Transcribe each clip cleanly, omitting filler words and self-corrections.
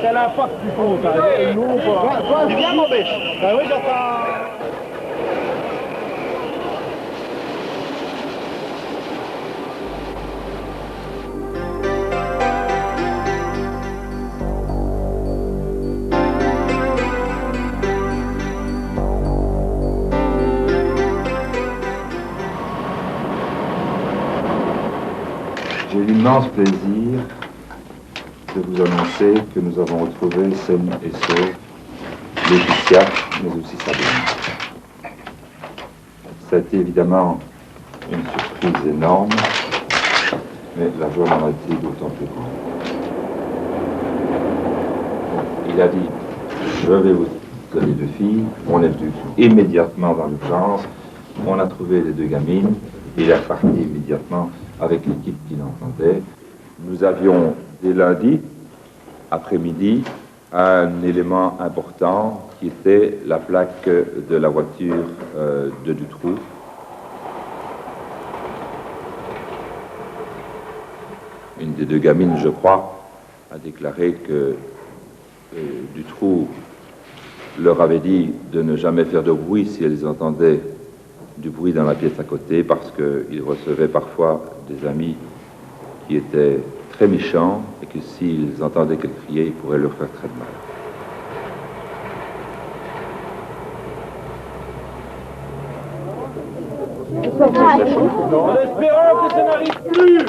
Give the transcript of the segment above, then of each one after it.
C'est l'impact qui compte. Toi, viens mon biche. Ben oui, j'attends. J'ai l'immense plaisir de vous annoncer que nous avons retrouvé saine et sauve Laetitia, mais aussi Sabine. C'est évidemment une surprise énorme, mais la joie m'en a été d'autant plus grande. Il a dit, je vais vous donner 2 filles. On est venu immédiatement dans l'urgence. On a trouvé les 2 gamines. Il est reparti immédiatement avec l'équipe qui l'entendait. Nous avions, dès lundi, après-midi, un élément important qui était la plaque de la voiture de Dutroux. Une des 2 gamines, je crois, a déclaré que Dutroux leur avait dit de ne jamais faire de bruit si elles entendaient du bruit dans la pièce à côté, parce qu'ils recevaient parfois des amis qui étaient très méchants et que s'ils entendaient qu'elles criaient, ils pourraient leur faire très de mal. En espérant que ça n'arrive plus.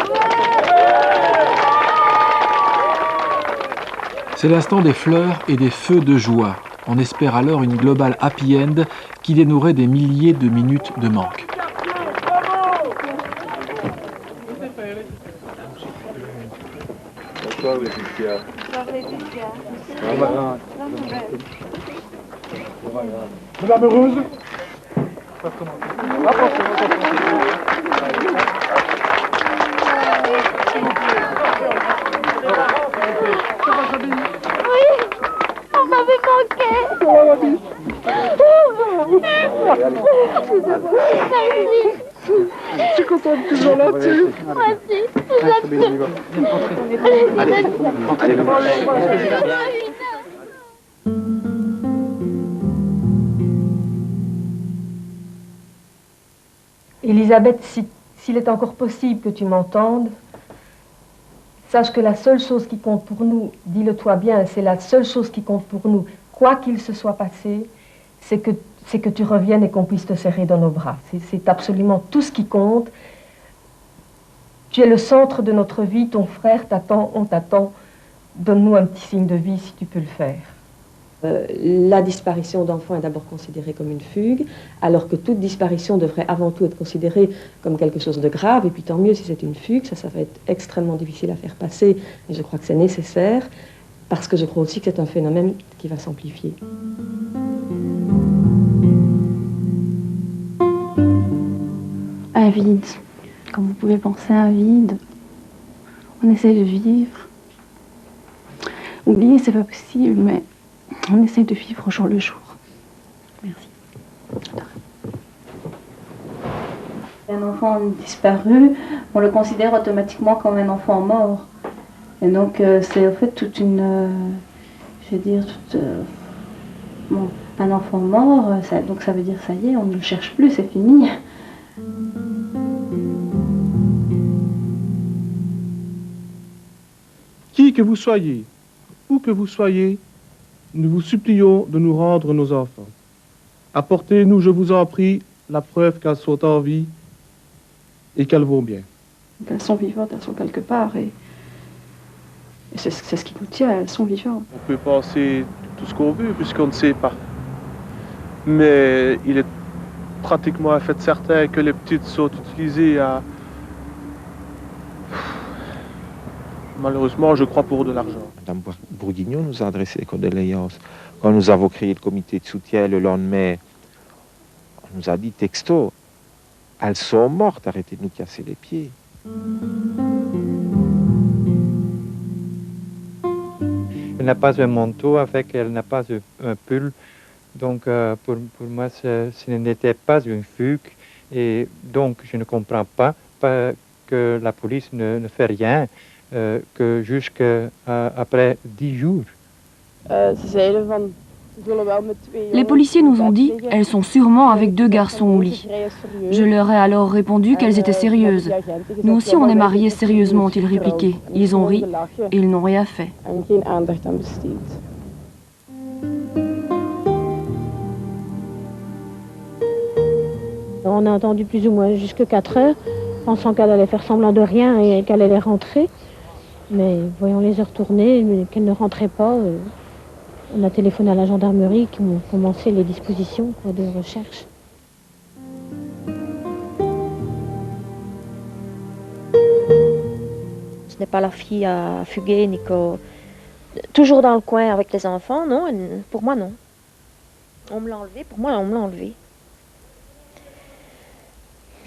C'est l'instant des fleurs et des feux de joie. On espère alors une globale happy end qui dénouerait des milliers de minutes de manque. Bonsoir Laetitia. Madame heureuse. Oui, on m'avait manqué. Je suis contente que tu sois là-dessus. Moi aussi, Elisabeth, s'il est encore possible que tu m'entendes, sache que la seule chose qui compte pour nous, dis-le-toi bien, c'est la seule chose qui compte pour nous, quoi qu'il se soit passé, c'est que tu reviennes et qu'on puisse te serrer dans nos bras. C'est absolument tout ce qui compte. Tu es le centre de notre vie, ton frère t'attend, on t'attend. Donne-nous un petit signe de vie si tu peux le faire. La disparition d'enfants est d'abord considérée comme une fugue, alors que toute disparition devrait avant tout être considérée comme quelque chose de grave, et puis tant mieux si c'est une fugue, ça va être extrêmement difficile à faire passer, mais je crois que c'est nécessaire, parce que je crois aussi que c'est un phénomène qui va s'amplifier. Un vide, comme vous pouvez penser à un vide, on essaie de vivre. Oublier, c'est pas possible, mais on essaie de vivre au jour le jour. Merci. Un enfant disparu, on le considère automatiquement comme un enfant mort. Et donc, c'est en fait toute une... je veux dire, bon, un enfant mort, donc ça veut dire, ça y est, on ne le cherche plus, c'est fini. Qui que vous soyez, où que vous soyez, nous vous supplions de nous rendre nos enfants. Apportez-nous, je vous en prie, la preuve qu'elles sont en vie et qu'elles vont bien. Elles sont vivantes, elles sont quelque part, et c'est ce qui nous tient, elles sont vivantes. On peut penser tout ce qu'on veut puisqu'on ne sait pas. Mais il est pratiquement un fait certain que les petites sont utilisées à... Malheureusement, je crois pour de l'argent. Madame Bourguignon nous a adressé des condoléances. Quand nous avons créé le comité de soutien le lendemain, on nous a dit texto, elles sont mortes, arrêtez de nous casser les pieds. Elle n'a pas un manteau avec, elle n'a pas un pull. Donc pour moi, ce n'était pas une fugue. Et donc je ne comprends pas que la police ne fait rien, que jusqu'après 10 jours, Les policiers nous ont dit, elles sont sûrement avec 2 garçons au lit. Je leur ai alors répondu qu'elles étaient sérieuses. Nous aussi on est mariés sérieusement, ont-ils répliqué. Ils ont ri et ils n'ont rien fait. On a attendu plus ou moins jusqu'à 4 heures, pensant qu'elle allait faire semblant de rien et qu'elle allait rentrer. Mais voyant les heures tourner, mais qu'elle ne rentrait pas, on a téléphoné à la gendarmerie qui ont commencé les dispositions de recherche. Ce n'est pas la fille à fuguer, ni toujours dans le coin avec les enfants, non, pour moi non. On me l'a enlevé, pour moi on me l'a enlevé.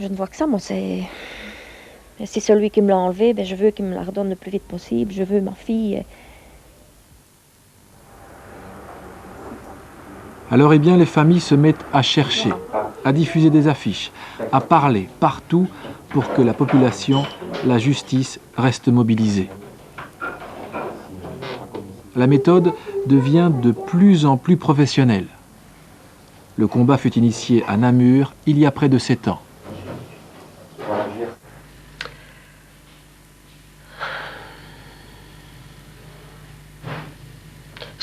Je ne vois que ça, moi c'est celui qui me l'a enlevé, ben, je veux qu'il me la redonne le plus vite possible, je veux ma fille. Alors eh bien les familles se mettent à chercher, à diffuser des affiches, à parler partout pour que la population, la justice reste mobilisée. La méthode devient de plus en plus professionnelle. Le combat fut initié à Namur il y a près de 7 ans.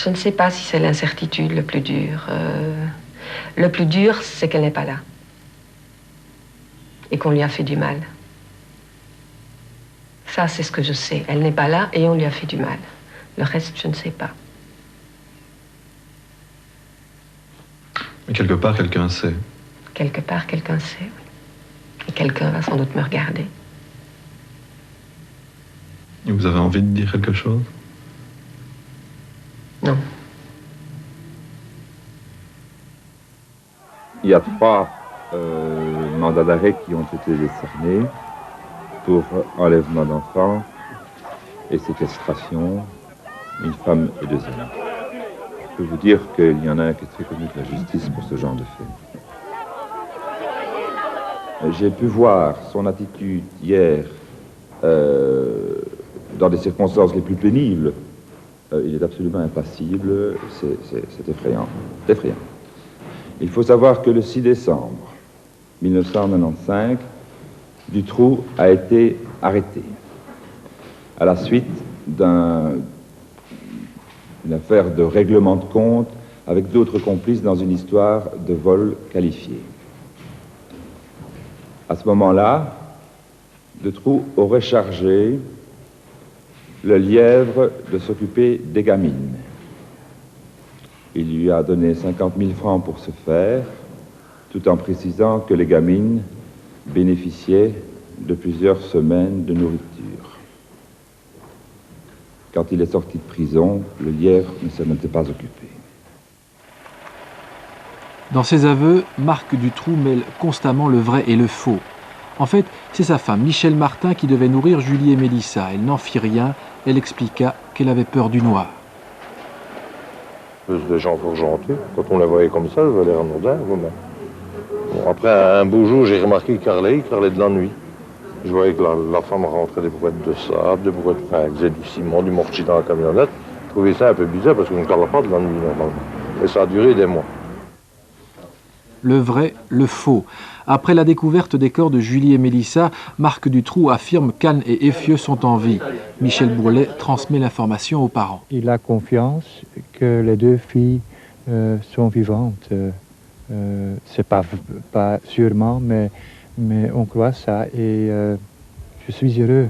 Je ne sais pas si c'est l'incertitude le plus dur. Le plus dur, c'est qu'elle n'est pas là. Et qu'on lui a fait du mal. Ça, c'est ce que je sais. Elle n'est pas là et on lui a fait du mal. Le reste, je ne sais pas. Mais quelque part, quelqu'un sait. Quelque part, quelqu'un sait, oui. Et quelqu'un va sans doute me regarder. Et vous avez envie de dire quelque chose? Non. Il y a 3 mandats d'arrêt qui ont été décernés pour enlèvement d'enfants et séquestration, une femme et 2 hommes. Je peux vous dire qu'il y en a un qui est très connu de la justice pour ce genre de fait. J'ai pu voir son attitude hier dans des circonstances les plus pénibles. Il est absolument impassible, c'est effrayant. C'est effrayant. Il faut savoir que le 6 décembre 1995, Dutroux a été arrêté à la suite d'une affaire de règlement de compte avec d'autres complices dans une histoire de vol qualifié. À ce moment-là, Dutroux aurait chargé le lièvre de s'occuper des gamines. Il lui a donné 50 000 francs pour ce faire, tout en précisant que les gamines bénéficiaient de plusieurs semaines de nourriture. Quand il est sorti de prison, le lièvre ne s'en était pas occupé. Dans ses aveux, Marc Dutroux mêle constamment le vrai et le faux. En fait, c'est sa femme, Michel Martin, qui devait nourrir Julie et Mélissa. Elle n'en fit rien. Elle expliqua qu'elle avait peur du noir. Les gens font gentil. Quand on la voyait comme ça, je vais l'air anodin. Bon, après, un beau jour, j'ai remarqué qu'il parlait de la nuit. Je voyais que la femme rentrait des brouettes de sable, des brouettes, elle faisait du ciment, du mortier dans la camionnette. Je trouvais ça un peu bizarre parce qu'on ne parle pas de la nuit normalement. Et ça a duré des mois. Le vrai, le faux. Après la découverte des corps de Julie et Mélissa, Marc Dutroux affirme qu'Anne et Effieux sont en vie. Michel Bourlet transmet l'information aux parents. Il a confiance que les 2 filles sont vivantes. C'est pas sûrement, mais on croit ça et je suis heureux.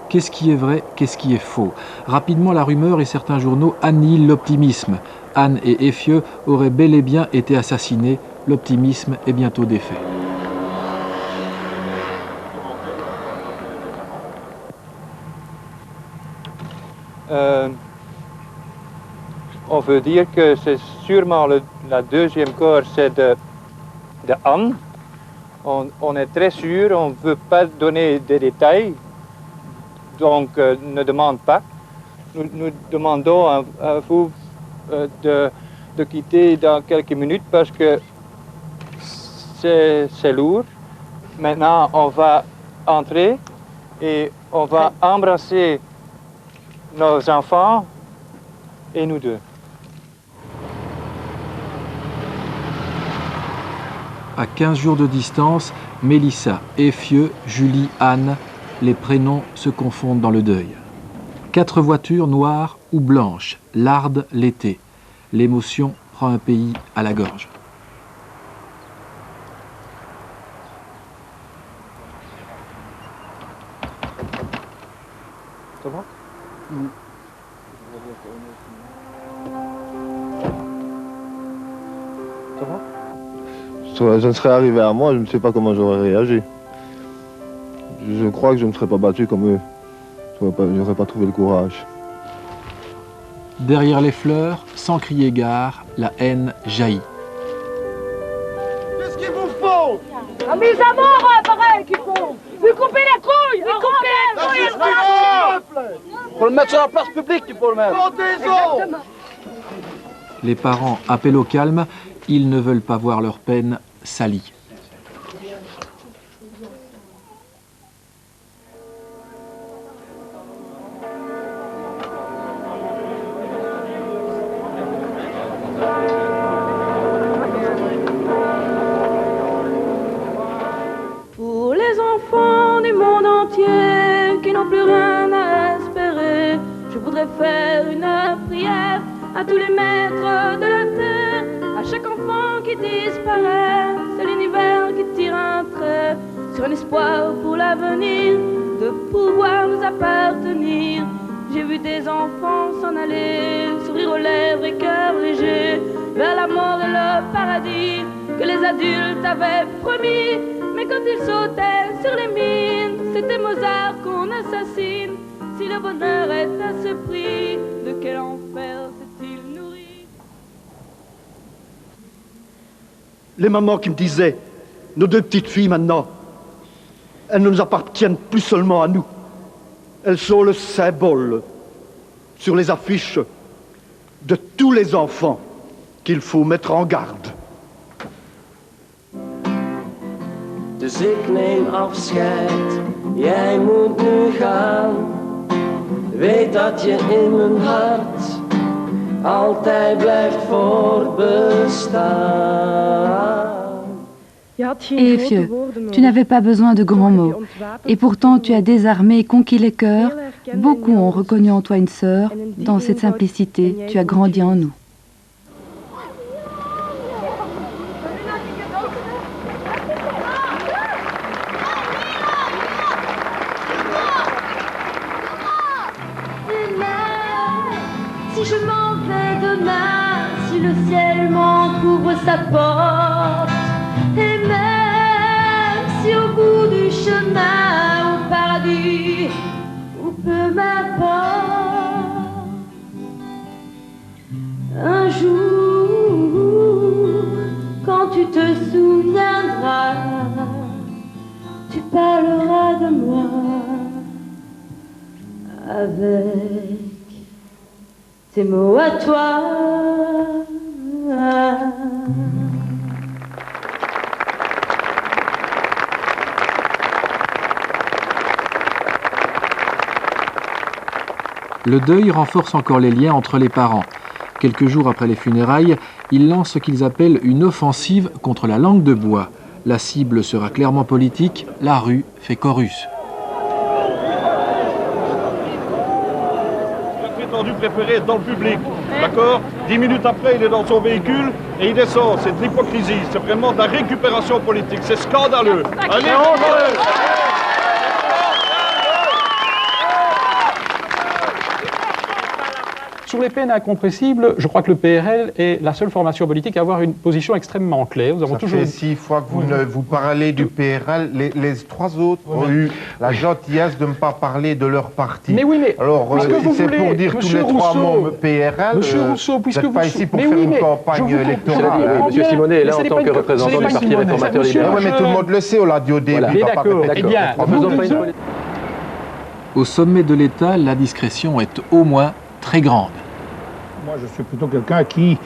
Qu'est-ce qui est vrai, qu'est-ce qui est faux? Rapidement, la rumeur et certains journaux annihilent l'optimisme. Anne et Effieux auraient bel et bien été assassinés. L'optimisme est bientôt défait. On veut dire que c'est sûrement la 2e corps, c'est de Anne. On est très sûr, on ne veut pas donner des détails, donc ne demande pas. Nous demandons à vous de quitter dans quelques minutes parce que c'est lourd. Maintenant, on va entrer et on va embrasser nos enfants et nous deux. À 15 jours de distance, Mélissa, Effieux, Julie, Anne, les prénoms se confondent dans le deuil. 4 voitures noires ou blanches lardent l'été. L'émotion prend un pays à la gorge. Ça va? Ça va? Ça ne serait arrivé à moi, je ne sais pas comment j'aurais réagi. Je crois que je ne me serais pas battu comme eux. Je n'aurais pas trouvé le courage. Derrière les fleurs, sans crier gare, la haine jaillit. Qu'est-ce qu'il vous faut? La mise à mort, pareil qu'il faut. Lui couper les couilles. Lui couper les couilles. Faut le mettre sur la place publique, il faut le mettre. Exactement. Les parents appellent au calme, ils ne veulent pas voir leur peine salie. Pour les enfants du monde entier qui n'ont plus rien à espérer, je voudrais faire une prière à tous les maîtres de la terre, à chaque enfant qui disparaît, c'est l'univers qui tire un trait sur un espoir pour l'avenir, de pouvoir nous appartenir. J'ai vu des enfants s'en aller, sourire aux lèvres et cœur léger, vers la mort et le paradis que les adultes avaient promis. Mais quand ils sautaient sur les mines, c'était Mozart qu'on assassine. Si le bonheur est à ce prix, de quel enfer s'est-il nourri? Les mamans qui me disaient, nos 2 petites filles maintenant, elles ne nous appartiennent plus seulement à nous. Elles sont le symbole sur les affiches de tous les enfants qu'il faut mettre en garde. Dus ik neem afscheid, jij moet nu gaan. Weet dat je in mijn hart altijd blijft voortbestaan. Effieux, tu n'avais pas besoin de grands mots. Et pourtant, tu as désarmé et conquis les cœurs. Beaucoup ont reconnu en toi une sœur. Dans cette simplicité, tu as grandi en nous. Si je m'en vais demain, si le ciel m'entrouvre sa porte, et même si au bout du chemin, au paradis, ou peu m'importe, un jour, quand tu te souviendras, tu parleras de moi avec tes mots à toi. Le deuil renforce encore les liens entre les parents. Quelques jours après les funérailles, ils lancent ce qu'ils appellent une offensive contre la langue de bois. La cible sera clairement politique, la rue fait chorus. Prétendu préféré est dans le public, d'accord? 10 minutes après, il est dans son véhicule et il descend. C'est de l'hypocrisie, c'est vraiment de la récupération politique. C'est scandaleux. Allez, Sur les peines incompressibles, je crois que le PRL est la seule formation politique à avoir une position extrêmement claire. Nous avons fait 6 fois que vous parlez du PRL. Les 3 autres ont eu la gentillesse de ne pas parler de leur parti. Mais oui, mais alors, c'est pour dire tous les 3 mots PRL. Monsieur Rousseau, puisque vous n'êtes pas ici pour faire une campagne électorale. Monsieur Simonet est là en tant que représentant du Parti réformateur libéral. Oui, mais tout le monde le sait, on l'a dit au début. D'accord, eh bien, au sommet de l'État, la discrétion est au moins très grande. Moi, je suis plutôt quelqu'un qui,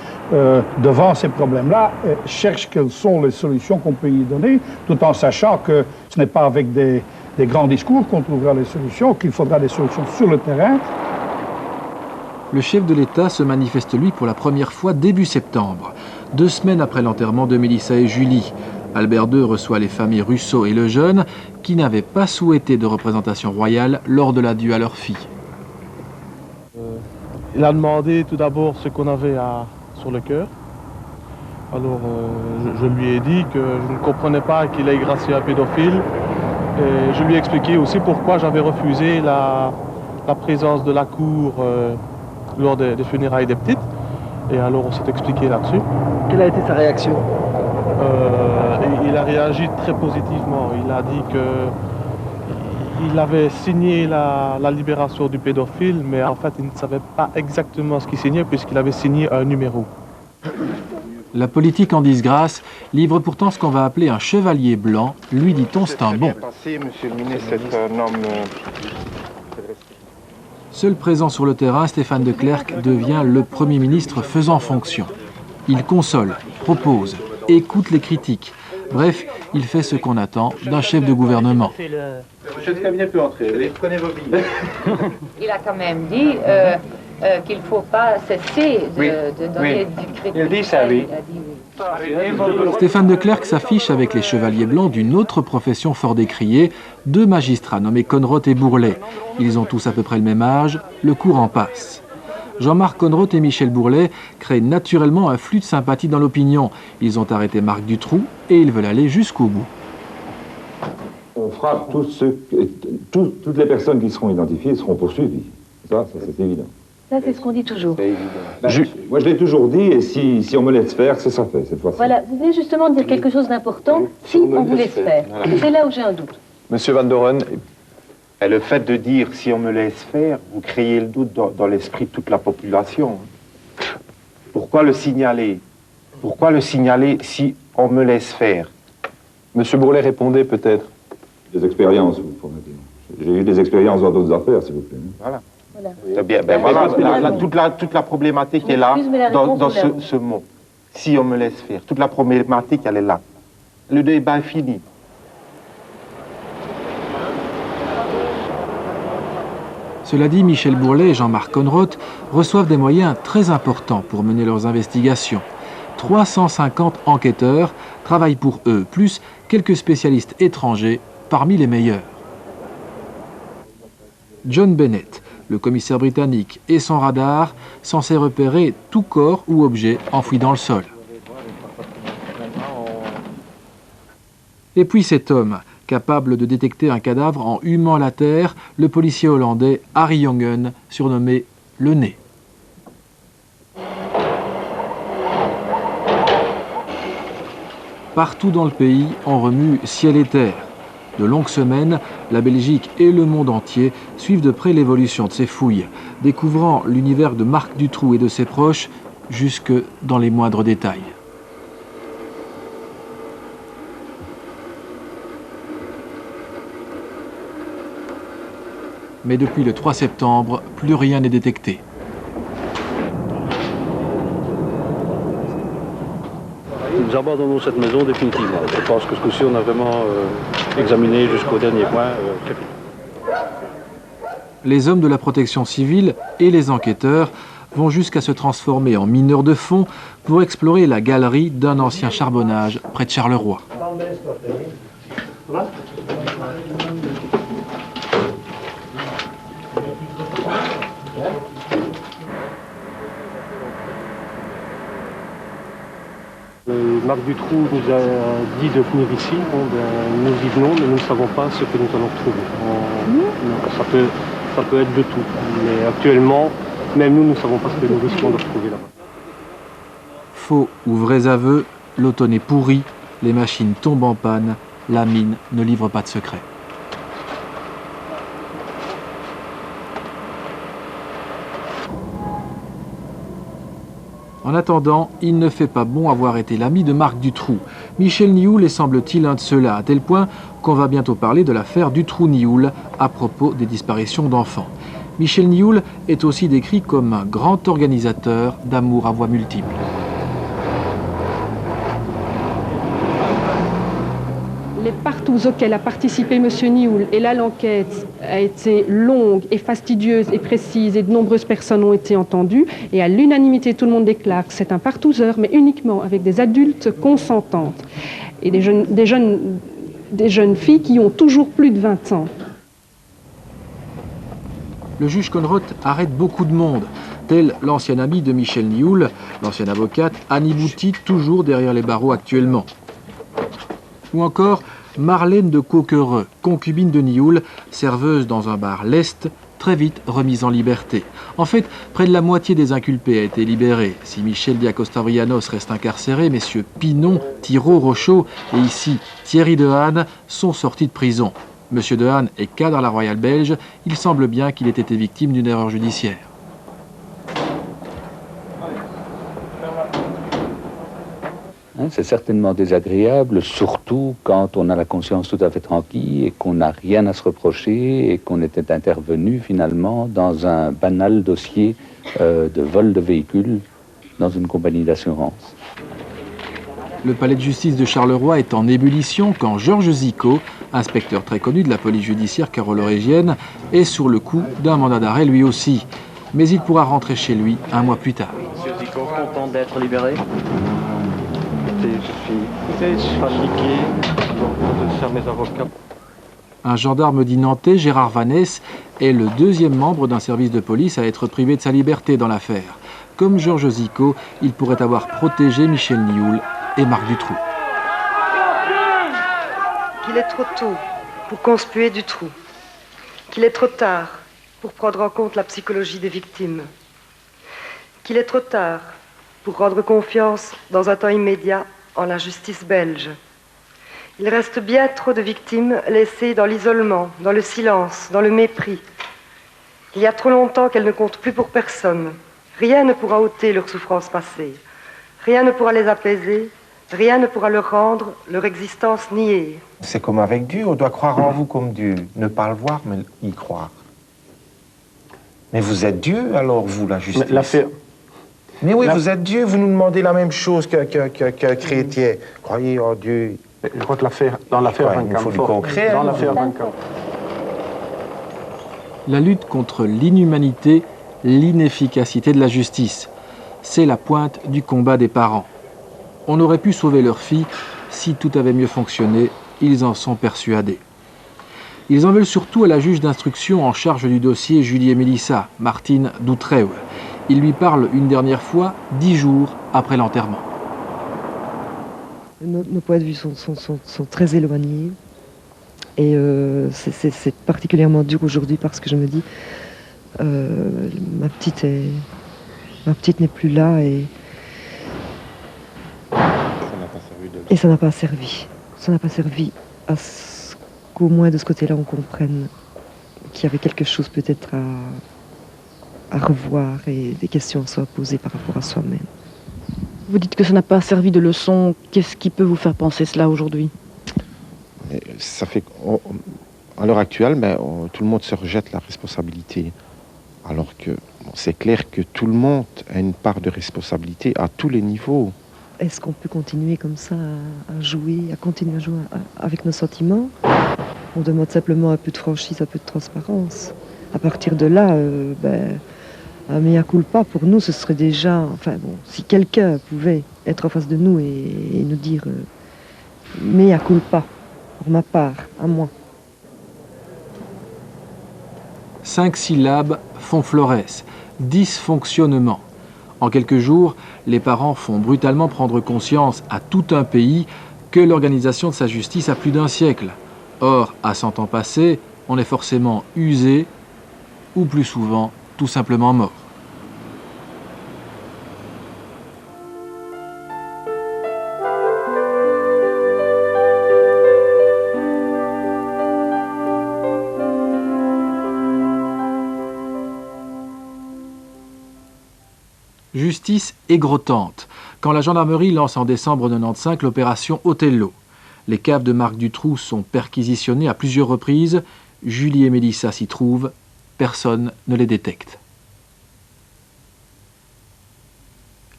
devant ces problèmes-là, cherche quelles sont les solutions qu'on peut y donner, tout en sachant que ce n'est pas avec des grands discours qu'on trouvera les solutions, qu'il faudra des solutions sur le terrain. Le chef de l'État se manifeste, lui, pour la première fois début septembre, 2 semaines après l'enterrement de Mélissa et Julie. Albert II reçoit les familles Rousseau et Lejeune, qui n'avaient pas souhaité de représentation royale lors de l'adieu à leur fille. Il a demandé tout d'abord ce qu'on avait sur le cœur. Alors je lui ai dit que je ne comprenais pas qu'il ait gracié un pédophile. Et je lui ai expliqué aussi pourquoi j'avais refusé la présence de la cour lors des funérailles des petites. Et alors on s'est expliqué là-dessus. Quelle a été sa réaction? Il a réagi très positivement. Il a dit qu'il avait signé la libération du pédophile, mais en fait il ne savait pas exactement ce qu'il signait puisqu'il avait signé un numéro. La politique en disgrâce livre pourtant ce qu'on va appeler un chevalier blanc. Lui, dit-on, c'est un bon. Monsieur le ministre, c'est un homme... Seul présent sur le terrain, Stéphane de Clercq devient le Premier ministre faisant fonction. Il console, propose, écoute les critiques. Bref, il fait ce qu'on attend d'un chef de gouvernement. Monsieur le cabinet peut entrer. Prenez vos billets. Il a quand même dit qu'il ne faut pas cesser de donner des critiques. Il dit ça, oui. Stéphane de Clercq s'affiche avec les chevaliers blancs d'une autre profession fort décriée, 2 magistrats nommés Conrot et Bourlet. Ils ont tous à peu près le même âge, le courant passe. Jean-Marc Conrot et Michel Bourlet créent naturellement un flux de sympathie dans l'opinion. Ils ont arrêté Marc Dutroux et ils veulent aller jusqu'au bout. On fera toutes les personnes qui seront identifiées seront poursuivies. Ça c'est évident. Ça, c'est ce qu'on dit toujours. Moi, je l'ai toujours dit, et si on me laisse faire, c'est ça fait, cette fois-ci. Voilà, vous venez justement de dire quelque chose d'important, si on vous laisse faire. C'est là où j'ai un doute. Monsieur Van Doren, le fait de dire « si on me laisse faire », vous créez le doute dans l'esprit de toute la population. Pourquoi le signaler? Pourquoi le signaler si on me laisse faire? Monsieur Bourlet, répondez peut-être. Des expériences, vous pourrez dire. J'ai eu des expériences dans d'autres affaires, s'il vous plaît. Voilà. Bien, voilà, toute la problématique est là, dans ce mot. Si on me laisse faire. Toute la problématique, elle est là. Le débat est fini. Cela dit, Michel Bourlet et Jean-Marc Conrot reçoivent des moyens très importants pour mener leurs investigations. 350 enquêteurs travaillent pour eux, plus quelques spécialistes étrangers parmi les meilleurs. John Bennett, le commissaire britannique, et son radar, censé repérer tout corps ou objet enfoui dans le sol. Et puis cet homme, capable de détecter un cadavre en humant la terre, le policier hollandais Harry Jongen, surnommé le Nez. Partout dans le pays, on remue ciel et terre. De longues semaines, la Belgique et le monde entier suivent de près l'évolution de ces fouilles, découvrant l'univers de Marc Dutroux et de ses proches jusque dans les moindres détails. Mais depuis le 3 septembre, plus rien n'est détecté. Nous abandonnons cette maison définitivement. Je pense que ce coup-ci, on a vraiment examiné jusqu'au dernier point. Les hommes de la protection civile et les enquêteurs vont jusqu'à se transformer en mineurs de fond pour explorer la galerie d'un ancien charbonnage près de Charleroi. Marc Dutroux nous a dit de venir ici. Bon, nous y venons, mais nous ne savons pas ce que nous allons retrouver. Ça peut être de tout. Mais actuellement, même nous ne savons pas ce que nous risquons de retrouver là-bas. Faux ou vrais aveux, l'automne est pourri, les machines tombent en panne, la mine ne livre pas de secret. En attendant, il ne fait pas bon avoir été l'ami de Marc Dutroux. Michel Nioul est semble-t-il un de ceux-là, à tel point qu'on va bientôt parler de l'affaire Dutroux-Nioul à propos des disparitions d'enfants. Michel Nioul est aussi décrit comme un grand organisateur d'amour à voix multiples. Il est partout tous auxquels a participé M. Nioul, et là l'enquête a été longue et fastidieuse et précise, et de nombreuses personnes ont été entendues, et à l'unanimité tout le monde déclare que c'est un partouzeur, mais uniquement avec des adultes consentantes, et des jeunes filles qui ont toujours plus de 20 ans. Le juge Conrot arrête beaucoup de monde, tel l'ancien ami de Michel Nioul, l'ancienne avocate Annie Bouty, toujours derrière les barreaux actuellement. Ou encore Marlène de Coquereux, concubine de Nioul, serveuse dans un bar lest, très vite remise en liberté. En fait, près de la moitié des inculpés a été libérée. Si Michel Diacosta-Vrianos reste incarcéré, messieurs Pinon, Thiraud, Rochaud et ici Thierry Dehaene sont sortis de prison. Monsieur Dehaene est cadre à la Royale Belge, il semble bien qu'il ait été victime d'une erreur judiciaire. C'est certainement désagréable, surtout quand on a la conscience tout à fait tranquille et qu'on n'a rien à se reprocher et qu'on était intervenu finalement dans un banal dossier de vol de véhicules dans une compagnie d'assurance. Le palais de justice de Charleroi est en ébullition quand Georges Zicot, inspecteur très connu de la police judiciaire carolorégienne, est sur le coup d'un mandat d'arrêt lui aussi. Mais il pourra rentrer chez lui un mois plus tard. Monsieur Zicot, content d'être libéré? Je suis fatigué, donc je sers mes avocats. Un gendarme dit nantais, Gérard Vanès, est le deuxième membre d'un service de police à être privé de sa liberté dans l'affaire. Comme Georges Zicot, il pourrait avoir protégé Michel Nioul et Marc Dutroux. Qu'il est trop tôt pour conspuer Dutroux. Qu'il est trop tard pour prendre en compte la psychologie des victimes. Qu'il est trop tard pour rendre confiance dans un temps immédiat en la justice belge. Il reste bien trop de victimes laissées dans l'isolement, dans le silence, dans le mépris. Il y a trop longtemps qu'elles ne comptent plus pour personne. Rien ne pourra ôter leurs souffrances passées. Rien ne pourra les apaiser. Rien ne pourra leur rendre leur existence niée. C'est comme avec Dieu, on doit croire en vous comme Dieu. Ne pas le voir, mais y croire. Mais vous êtes Dieu, alors vous, la justice. L'affaire... Mais oui, vous êtes Dieu, vous nous demandez la même chose qu'un chrétien. Croyez en Dieu. Je crois que dans l'affaire 24, il faut du concret. Dans l'affaire 24. La lutte contre l'inhumanité, l'inefficacité de la justice, c'est la pointe du combat des parents. On aurait pu sauver leur fille si tout avait mieux fonctionné, ils en sont persuadés. Ils en veulent surtout à la juge d'instruction en charge du dossier Julie et Mélissa, Martine Doutreuil. Il lui parle une dernière fois 10 jours après l'enterrement. Nos points de vue sont très éloignés. Et c'est particulièrement dur aujourd'hui parce que je me dis, ma petite n'est plus là et ça n'a pas servi. Ça n'a pas servi à ce qu'au moins de ce côté-là on comprenne qu'il y avait quelque chose peut-être à revoir et des questions soient posées par rapport à soi-même. Vous dites que ça n'a pas servi de leçon. Qu'est-ce qui peut vous faire penser cela aujourd'hui? Ça fait à l'heure actuelle, tout le monde se rejette la responsabilité. Alors que c'est clair que tout le monde a une part de responsabilité à tous les niveaux. Est-ce qu'on peut continuer comme ça à jouer, à continuer à jouer avec nos sentiments? On demande simplement un peu de franchise, un peu de transparence. À partir de là, un mea culpa, pour nous, ce serait déjà... Enfin bon, si quelqu'un pouvait être en face de nous et nous dire mea culpa, pour ma part, à moi. 5 syllabes font florès, dysfonctionnement. En quelques jours, les parents font brutalement prendre conscience à tout un pays que l'organisation de sa justice a plus d'un siècle. Or, à 100 ans passés, on est forcément usé, ou plus souvent, tout simplement mort. Justice égrotante, quand la gendarmerie lance en décembre 1995 l'opération Othello. Les caves de Marc Dutroux sont perquisitionnées à plusieurs reprises. Julie et Mélissa s'y trouvent. Personne ne les détecte.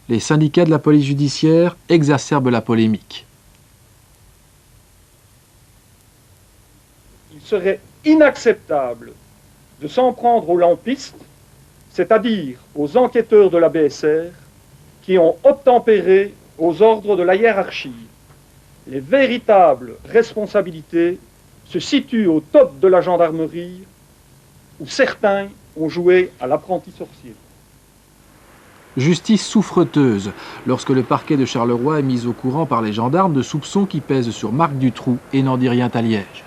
Les syndicats de la police judiciaire exacerbent la polémique. serait inacceptable de s'en prendre aux lampistes, c'est-à-dire aux enquêteurs de la BSR, qui ont obtempéré aux ordres de la hiérarchie. Les véritables responsabilités se situent au top de la gendarmerie, où certains ont joué à l'apprenti sorcier. Justice souffreteuse, lorsque le parquet de Charleroi est mis au courant par les gendarmes de soupçons qui pèsent sur Marc Dutroux et n'en dit rien à Liège.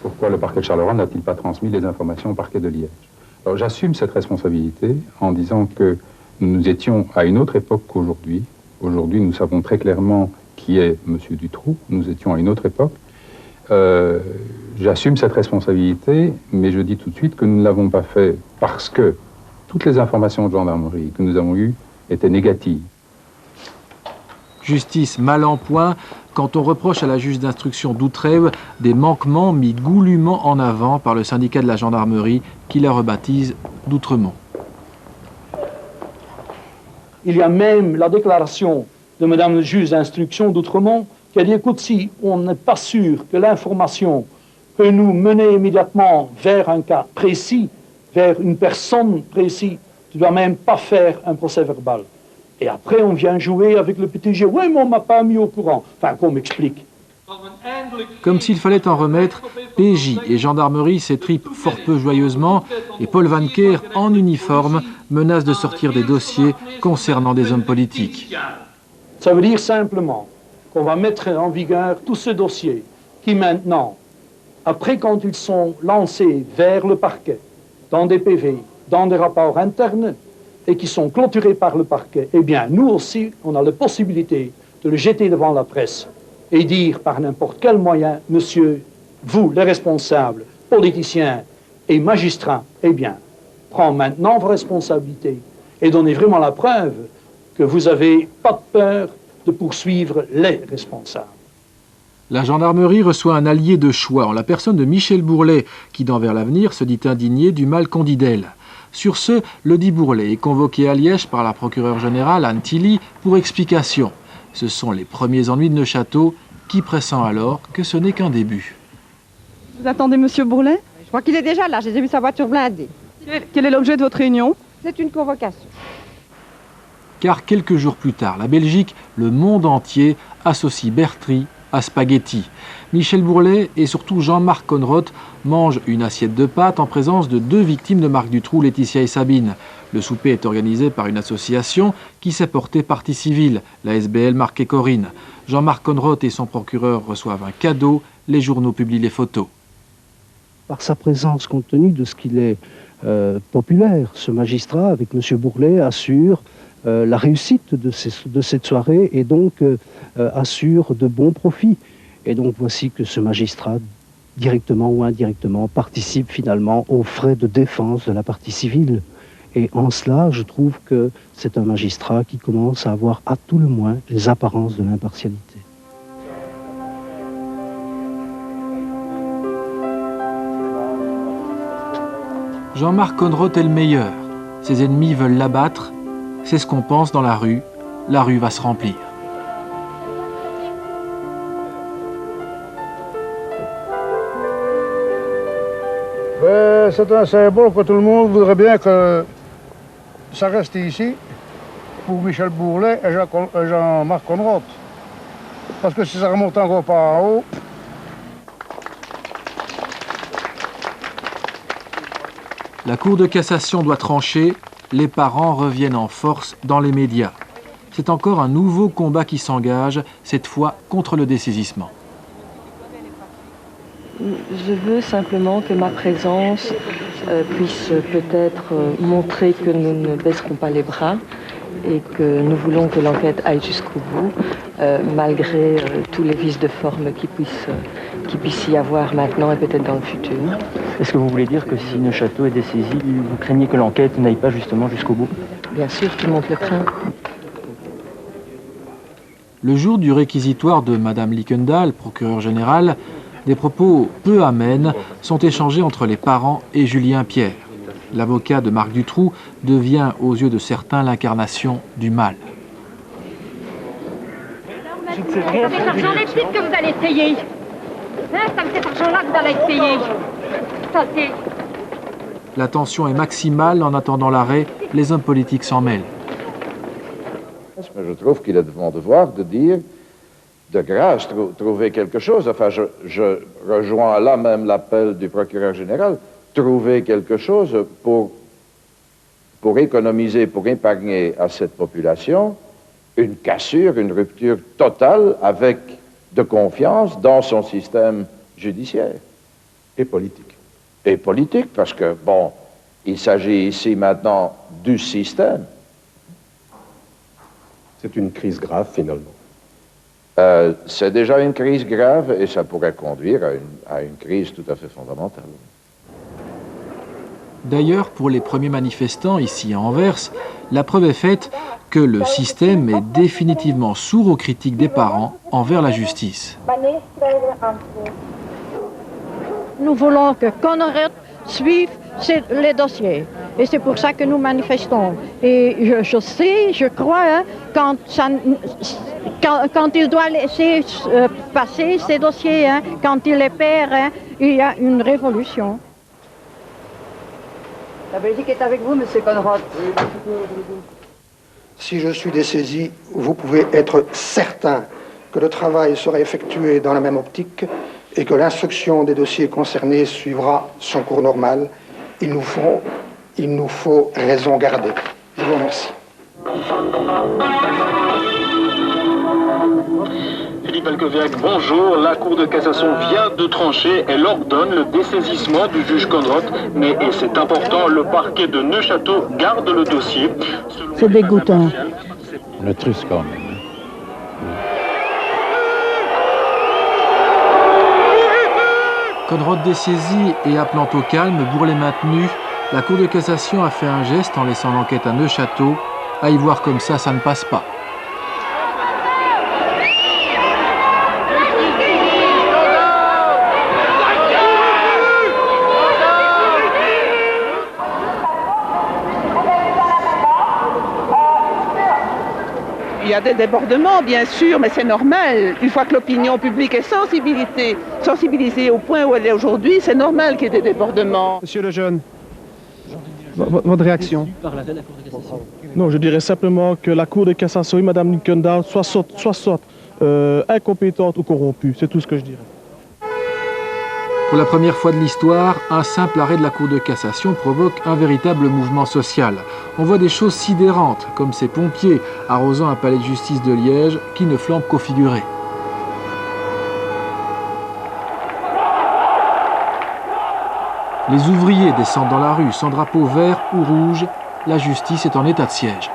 Pourquoi le parquet de Charleroi n'a-t-il pas transmis les informations au parquet de Liège? Alors j'assume cette responsabilité en disant que nous étions à une autre époque qu'aujourd'hui. Aujourd'hui, nous savons très clairement qui est M. Dutroux. Nous étions à une autre époque. J'assume cette responsabilité, mais je dis tout de suite que nous ne l'avons pas fait parce que toutes les informations de gendarmerie que nous avons eues étaient négatives. Justice mal en point quand on reproche à la juge d'instruction d'Outrèves des manquements mis goulûment en avant par le syndicat de la gendarmerie qui la rebaptise d'Outremont. Il y a même la déclaration de Madame le juge d'instruction d'Outremont qui a dit, écoute, si on n'est pas sûr que l'information peut nous mener immédiatement vers un cas précis, vers une personne précise, tu ne dois même pas faire un procès verbal. Et après, on vient jouer avec le petit jeu. Oui, mais on ne m'a pas mis au courant. Enfin, qu'on m'explique. Comme s'il fallait en remettre, PJ et gendarmerie s'étripent fort peu joyeusement et Paul Van Keer, en uniforme, menace de sortir des dossiers concernant des hommes politiques. Ça veut dire simplement qu'on va mettre en vigueur tous ces dossiers qui maintenant, après quand ils sont lancés vers le parquet, dans des PV, dans des rapports internes, et qui sont clôturés par le parquet, eh bien, nous aussi, on a la possibilité de le jeter devant la presse et dire par n'importe quel moyen, monsieur, vous, les responsables, politiciens et magistrats, eh bien, prenez maintenant vos responsabilités et donnez vraiment la preuve que vous n'avez pas de peur de poursuivre les responsables. La gendarmerie reçoit un allié de choix en la personne de Michel Bourlet, qui, dans Vers l'avenir, se dit indigné du mal qu'on dit d'elle. Sur ce, le dit Bourlet est convoqué à Liège par la procureure générale Anne Tilly pour explication. Ce sont les premiers ennuis de Neufchâteau qui pressent alors que ce n'est qu'un début. Vous attendez Monsieur Bourlet? Je crois qu'il est déjà là, j'ai vu sa voiture blindée. Quel est l'objet de votre réunion? C'est une convocation. Car quelques jours plus tard, la Belgique, le monde entier, associe Bertry à spaghetti. Michel Bourlet et surtout Jean-Marc Conroth mangent une assiette de pâtes en présence de deux victimes de Marc Dutroux, Laetitia et Sabine. Le souper est organisé par une association qui s'est portée partie civile, la SBL Marc et Corinne. Jean-Marc Conroth et son procureur reçoivent un cadeau, les journaux publient les photos. Par sa présence, compte tenu de ce qu'il est populaire, ce magistrat, avec M. Bourlet, assure la réussite de cette soirée et donc assure de bons profits. Et donc voici que ce magistrat, directement ou indirectement, participe finalement aux frais de défense de la partie civile. Et en cela, je trouve que c'est un magistrat qui commence à avoir à tout le moins les apparences de l'impartialité. Jean-Marc Conroth est le meilleur. Ses ennemis veulent l'abattre. C'est ce qu'on pense dans la rue. La rue va se remplir. C'est un symbole que tout le monde voudrait bien que ça reste ici pour Michel Bourlet et Jean-Marc Conroth. Parce que si ça remonte encore par en haut... La Cour de cassation doit trancher. Les parents reviennent en force dans les médias. C'est encore un nouveau combat qui s'engage, cette fois contre le dessaisissement. Je veux simplement que ma présence puisse peut-être montrer que nous ne baisserons pas les bras et que nous voulons que l'enquête aille jusqu'au bout, malgré tous les vices de forme qui puissent y avoir maintenant et peut-être dans le futur. Est-ce que vous voulez dire que si Neufchâteau est dessaisi, vous craignez que l'enquête n'aille pas justement jusqu'au bout? Bien sûr, tout le monde le craint. Le jour du réquisitoire de Madame Lickendal, procureure générale, des propos peu amènes sont échangés entre les parents et Julien Pierre. L'avocat de Marc Dutroux devient, aux yeux de certains, l'incarnation du mal. C'est cet argent les petites que vous allez payer. Hein, c'est cet argent-là que vous allez payer. saleté. La tension est maximale. En attendant l'arrêt, les hommes politiques s'en mêlent. Je trouve qu'il est de mon devoir de dire, de grâce, trouver quelque chose. Enfin, je rejoins là même l'appel du procureur général, trouver quelque chose pour économiser, pour épargner à cette population une cassure, une rupture totale avec de confiance dans son système judiciaire. Et politique. Et politique, parce que, bon, il s'agit ici maintenant du système. C'est une crise grave, finalement. C'est déjà une crise grave et ça pourrait conduire à une crise tout à fait fondamentale. D'ailleurs, pour les premiers manifestants ici à Anvers, la preuve est faite que le système est définitivement sourd aux critiques des parents envers la justice. Nous voulons que Conrad suive les dossiers. Et c'est pour ça que nous manifestons. Et je sais, je crois, quand il doit laisser passer ces dossiers, quand il les perd, il y a une révolution. La Belgique est avec vous, monsieur Conrad. Si je suis dessaisi, vous pouvez être certain que le travail sera effectué dans la même optique et que l'instruction des dossiers concernés suivra son cours normal. Il nous faut raison garder. Je vous remercie. Philippe Elkeviac, bonjour. La Cour de cassation vient de trancher. Elle ordonne le dessaisissement du juge Conrad. Mais, et c'est important, le parquet de Neufchâteau garde le dossier. C'est dégoûtant. Le triste quand même. Conrad dessaisi et appelant au calme, Bourlet maintenu, la Cour de cassation a fait un geste en laissant l'enquête à Neufchâteau. À y voir comme ça ne passe pas. Il y a des débordements, bien sûr, mais c'est normal. Une fois que l'opinion publique est sensibilisée au point où elle est aujourd'hui, c'est normal qu'il y ait des débordements. Monsieur Lejeune, votre réaction? Non, je dirais simplement que la Cour de cassation et Mme Nickendal soit incompétente ou corrompue. C'est tout ce que je dirais. Pour la première fois de l'histoire, un simple arrêt de la Cour de cassation provoque un véritable mouvement social. On voit des choses sidérantes, comme ces pompiers arrosant un palais de justice de Liège qui ne flambe qu'au figuré. Les ouvriers descendent dans la rue sans drapeau vert ou rouge. La justice est en état de siège.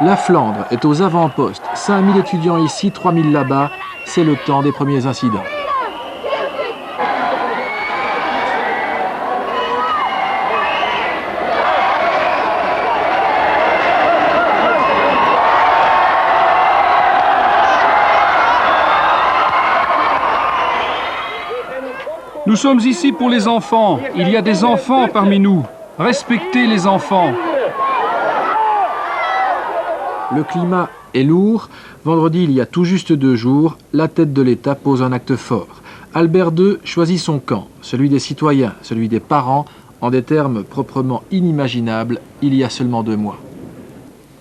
La Flandre est aux avant-postes. 5000 étudiants ici, 3000 là-bas. C'est le temps des premiers incidents. Nous sommes ici pour les enfants. Il y a des enfants parmi nous. Respectez les enfants. Le climat est lourd. Vendredi, il y a tout juste 2 jours, la tête de l'État pose un acte fort. Albert II choisit son camp, celui des citoyens, celui des parents, en des termes proprement inimaginables, il y a seulement 2 mois.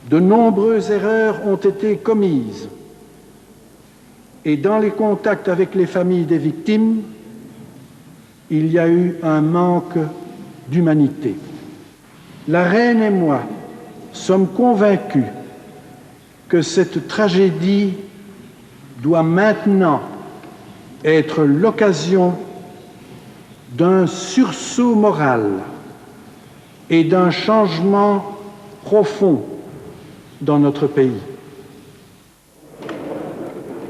De nombreuses erreurs ont été commises. Et dans les contacts avec les familles des victimes, il y a eu un manque d'humanité. La reine et moi sommes convaincus que cette tragédie doit maintenant être l'occasion d'un sursaut moral et d'un changement profond dans notre pays.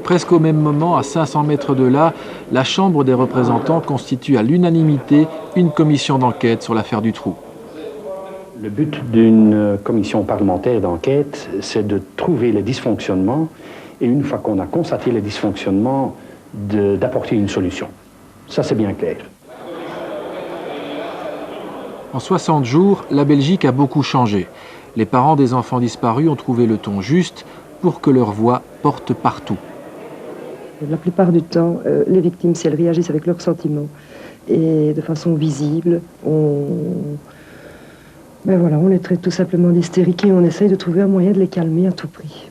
Presque au même moment, à 500 mètres de là, la Chambre des représentants constitue à l'unanimité une commission d'enquête sur l'affaire Dutroux. Le but d'une commission parlementaire d'enquête, c'est de trouver les dysfonctionnements et une fois qu'on a constaté les dysfonctionnements, d'apporter une solution. Ça, c'est bien clair. En 60 jours, la Belgique a beaucoup changé. Les parents des enfants disparus ont trouvé le ton juste pour que leur voix porte partout. La plupart du temps, les victimes, si elles réagissent avec leurs sentiments et de façon visible, ben voilà, on les traite tout simplement d'hystériques et on essaye de trouver un moyen de les calmer à tout prix.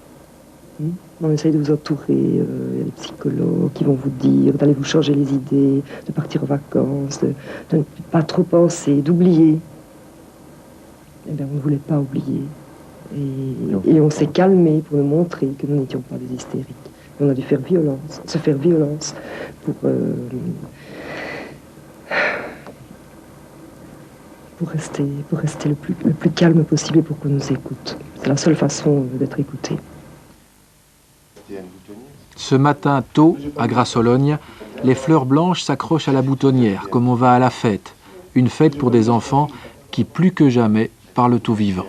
On essaye de vous entourer, il y a des psychologues qui vont vous dire d'aller vous changer les idées, de partir en vacances, de ne pas trop penser, d'oublier. Eh bien, on ne voulait pas oublier. Et on s'est calmé pour nous montrer que nous n'étions pas des hystériques. Et on a dû se faire violence pour rester le plus calme possible et pour qu'on nous écoute. C'est la seule façon d'être écouté. Ce matin tôt, à Grassologne, les fleurs blanches s'accrochent à la boutonnière, comme on va à la fête. Une fête pour des enfants qui, plus que jamais, parlent tout vivant.